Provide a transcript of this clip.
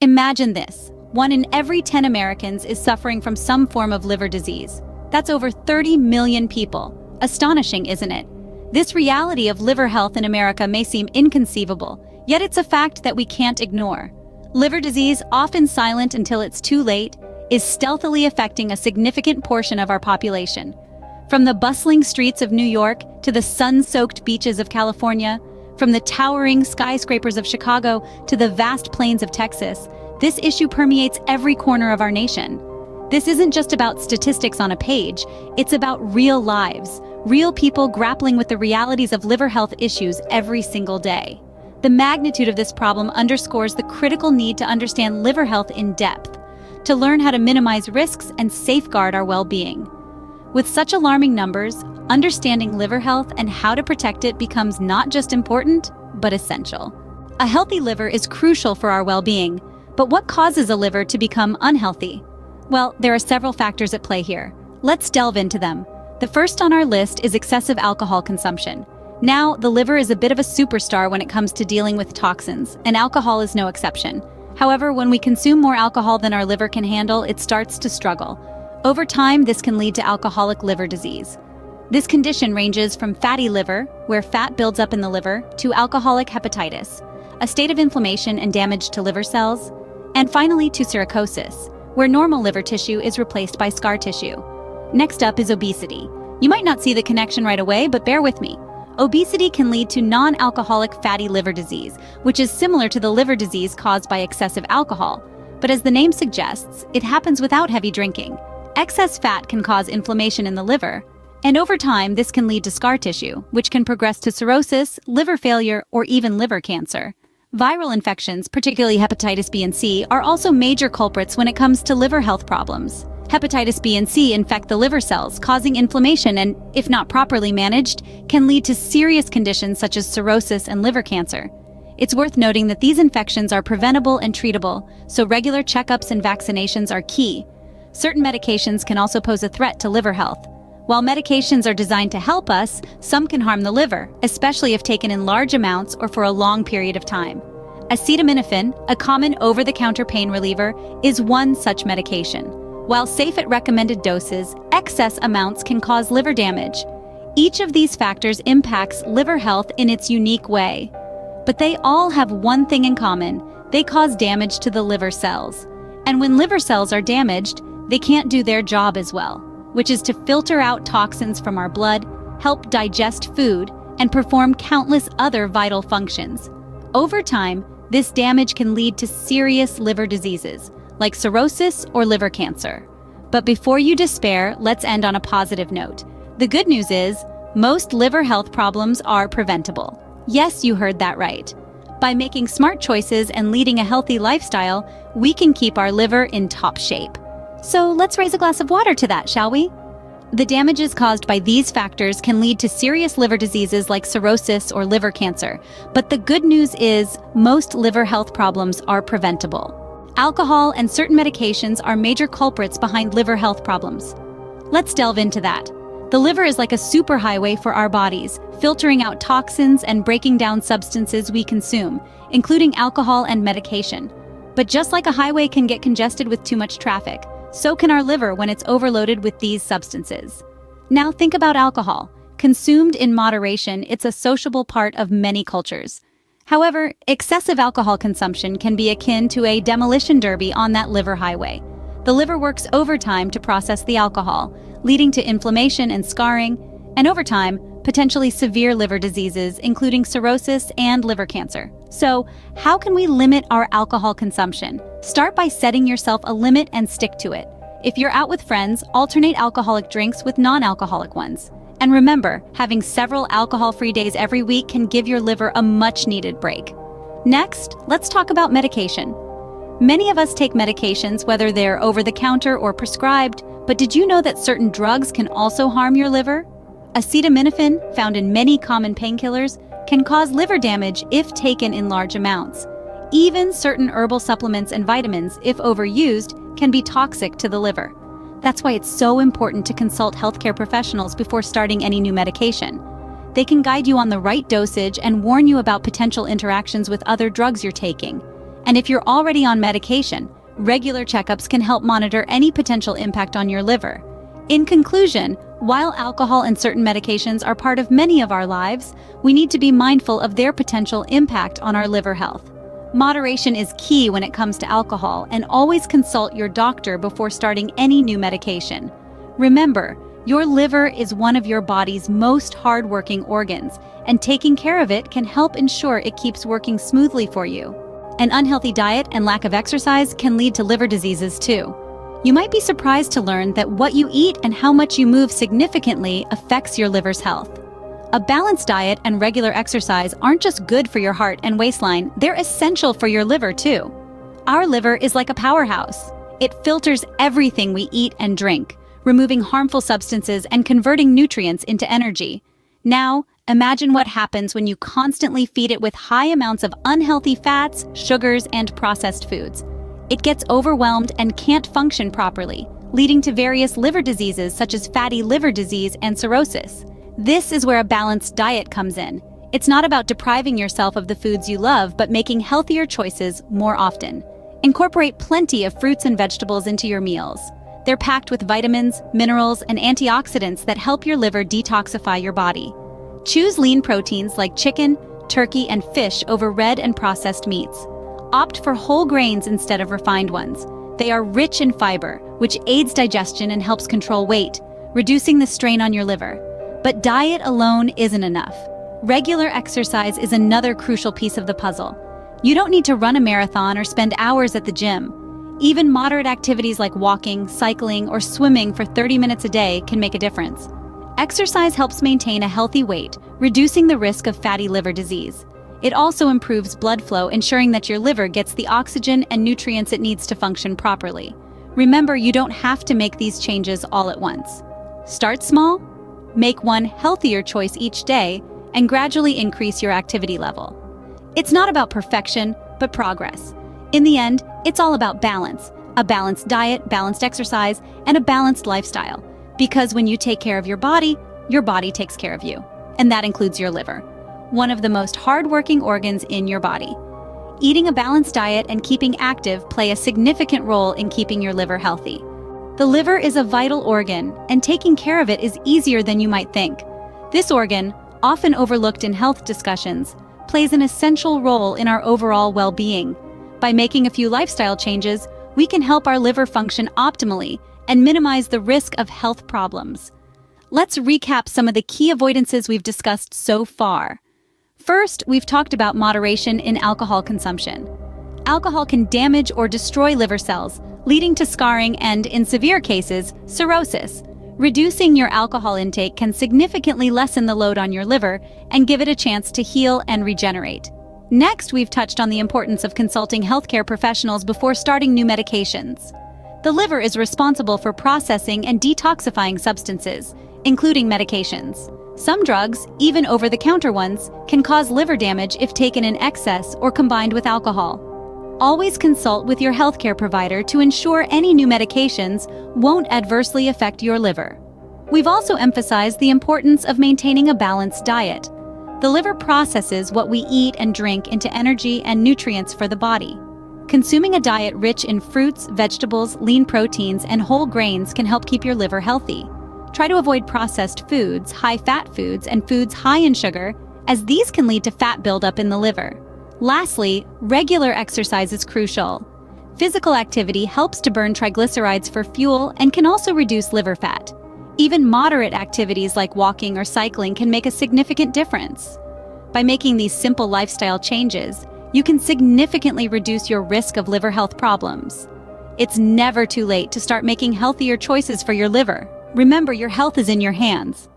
Imagine this. 1 in every 10 Americans is suffering from some form of liver disease. That's over 30 million people. Astonishing, isn't it? This reality of liver health in America may seem inconceivable, yet it's a fact that we can't ignore. Liver disease, often silent until it's too late, is stealthily affecting a significant portion of our population. From the bustling streets of New York to the sun-soaked beaches of California, from the towering skyscrapers of Chicago to the vast plains of Texas, this issue permeates every corner of our nation. This isn't just about statistics on a page, it's about real lives, real people grappling with the realities of liver health issues every single day. The magnitude of this problem underscores the critical need to understand liver health in depth, to learn how to minimize risks and safeguard our well-being. With such alarming numbers, understanding liver health and how to protect it becomes not just important, but essential. A healthy liver is crucial for our well-being, but what causes a liver to become unhealthy? Well, there are several factors at play here. Let's delve into them. The first on our list is excessive alcohol consumption. Now, the liver is a bit of a superstar when it comes to dealing with toxins, and alcohol is no exception. However, when we consume more alcohol than our liver can handle, it starts to struggle. Over time, this can lead to alcoholic liver disease. This condition ranges from fatty liver, where fat builds up in the liver, to alcoholic hepatitis, a state of inflammation and damage to liver cells, and finally to cirrhosis, where normal liver tissue is replaced by scar tissue. Next up is obesity. You might not see the connection right away, but bear with me. Obesity can lead to non-alcoholic fatty liver disease, which is similar to the liver disease caused by excessive alcohol. But as the name suggests, it happens without heavy drinking. Excess fat can cause inflammation in the liver, and over time this can lead to scar tissue, which can progress to cirrhosis, liver failure, or even liver cancer. Viral infections, particularly hepatitis B and C, are also major culprits when it comes to liver health problems. Hepatitis B and C infect the liver cells, causing inflammation and, if not properly managed, can lead to serious conditions such as cirrhosis and liver cancer. It's worth noting that these infections are preventable and treatable, so regular checkups and vaccinations are key. Certain medications can also pose a threat to liver health. While medications are designed to help us, some can harm the liver, especially if taken in large amounts or for a long period of time. Acetaminophen, a common over-the-counter pain reliever, is one such medication. While safe at recommended doses, excess amounts can cause liver damage. Each of these factors impacts liver health in its unique way. But they all have one thing in common: they cause damage to the liver cells. And when liver cells are damaged, they can't do their job as well, which is to filter out toxins from our blood, help digest food, and perform countless other vital functions. Over time, this damage can lead to serious liver diseases, like cirrhosis or liver cancer. But before you despair, let's end on a positive note. The good news is, most liver health problems are preventable. Yes, you heard that right. By making smart choices and leading a healthy lifestyle, we can keep our liver in top shape. So let's raise a glass of water to that, shall we? The damages caused by these factors can lead to serious liver diseases like cirrhosis or liver cancer. But the good news is, most liver health problems are preventable. Alcohol and certain medications are major culprits behind liver health problems. Let's delve into that. The liver is like a superhighway for our bodies, filtering out toxins and breaking down substances we consume, including alcohol and medication. But just like a highway can get congested with too much traffic, so can our liver when it's overloaded with these substances. Now think about alcohol. Consumed in moderation, it's a sociable part of many cultures. However, excessive alcohol consumption can be akin to a demolition derby on that liver highway. The liver works overtime to process the alcohol, leading to inflammation and scarring, and over time, potentially severe liver diseases, including cirrhosis and liver cancer. So, how can we limit our alcohol consumption? Start by setting yourself a limit and stick to it. If you're out with friends, alternate alcoholic drinks with non-alcoholic ones. And remember, having several alcohol-free days every week can give your liver a much-needed break. Next, let's talk about medication. Many of us take medications, whether they're over-the-counter or prescribed, but did you know that certain drugs can also harm your liver? Acetaminophen, found in many common painkillers, can cause liver damage if taken in large amounts. Even certain herbal supplements and vitamins, if overused, can be toxic to the liver. That's why it's so important to consult healthcare professionals before starting any new medication. They can guide you on the right dosage and warn you about potential interactions with other drugs you're taking. And if you're already on medication, regular checkups can help monitor any potential impact on your liver. In conclusion, while alcohol and certain medications are part of many of our lives, we need to be mindful of their potential impact on our liver health. Moderation is key when it comes to alcohol, and always consult your doctor before starting any new medication. Remember, your liver is one of your body's most hard-working organs, and taking care of it can help ensure it keeps working smoothly for you. An unhealthy diet and lack of exercise can lead to liver diseases too. You might be surprised to learn that what you eat and how much you move significantly affects your liver's health. A balanced diet and regular exercise aren't just good for your heart and waistline, they're essential for your liver too. Our liver is like a powerhouse. It filters everything we eat and drink, removing harmful substances and converting nutrients into energy. Now, imagine what happens when you constantly feed it with high amounts of unhealthy fats, sugars, and processed foods. It gets overwhelmed and can't function properly, leading to various liver diseases such as fatty liver disease and cirrhosis. This is where a balanced diet comes in. It's not about depriving yourself of the foods you love, but making healthier choices more often. Incorporate plenty of fruits and vegetables into your meals. They're packed with vitamins, minerals, and antioxidants that help your liver detoxify your body. Choose lean proteins like chicken, turkey, and fish over red and processed meats. Opt for whole grains instead of refined ones. They are rich in fiber, which aids digestion and helps control weight, reducing the strain on your liver. But diet alone isn't enough. Regular exercise is another crucial piece of the puzzle. You don't need to run a marathon or spend hours at the gym. Even moderate activities like walking, cycling, or swimming for 30 minutes a day can make a difference. Exercise helps maintain a healthy weight, reducing the risk of fatty liver disease. It also improves blood flow, ensuring that your liver gets the oxygen and nutrients it needs to function properly. Remember, you don't have to make these changes all at once. Start small, make one healthier choice each day, and gradually increase your activity level. It's not about perfection, but progress. In the end, it's all about balance. A balanced diet, balanced exercise, and a balanced lifestyle. Because when you take care of your body takes care of you. And that includes your liver, one of the most hard-working organs in your body. Eating a balanced diet and keeping active play a significant role in keeping your liver healthy. The liver is a vital organ, and taking care of it is easier than you might think. This organ, often overlooked in health discussions, plays an essential role in our overall well-being. By making a few lifestyle changes, we can help our liver function optimally and minimize the risk of health problems. Let's recap some of the key avoidances we've discussed so far. First, we've talked about moderation in alcohol consumption. Alcohol can damage or destroy liver cells, leading to scarring and, in severe cases, cirrhosis. Reducing your alcohol intake can significantly lessen the load on your liver and give it a chance to heal and regenerate. Next, we've touched on the importance of consulting healthcare professionals before starting new medications. The liver is responsible for processing and detoxifying substances, including medications. Some drugs, even over-the-counter ones, can cause liver damage if taken in excess or combined with alcohol. Always consult with your healthcare provider to ensure any new medications won't adversely affect your liver. We've also emphasized the importance of maintaining a balanced diet. The liver processes what we eat and drink into energy and nutrients for the body. Consuming a diet rich in fruits, vegetables, lean proteins, and whole grains can help keep your liver healthy. Try to avoid processed foods, high-fat foods, and foods high in sugar, as these can lead to fat buildup in the liver. Lastly, regular exercise is crucial. Physical activity helps to burn triglycerides for fuel and can also reduce liver fat. Even moderate activities like walking or cycling can make a significant difference. By making these simple lifestyle changes, you can significantly reduce your risk of liver health problems. It's never too late to start making healthier choices for your liver. Remember, your health is in your hands.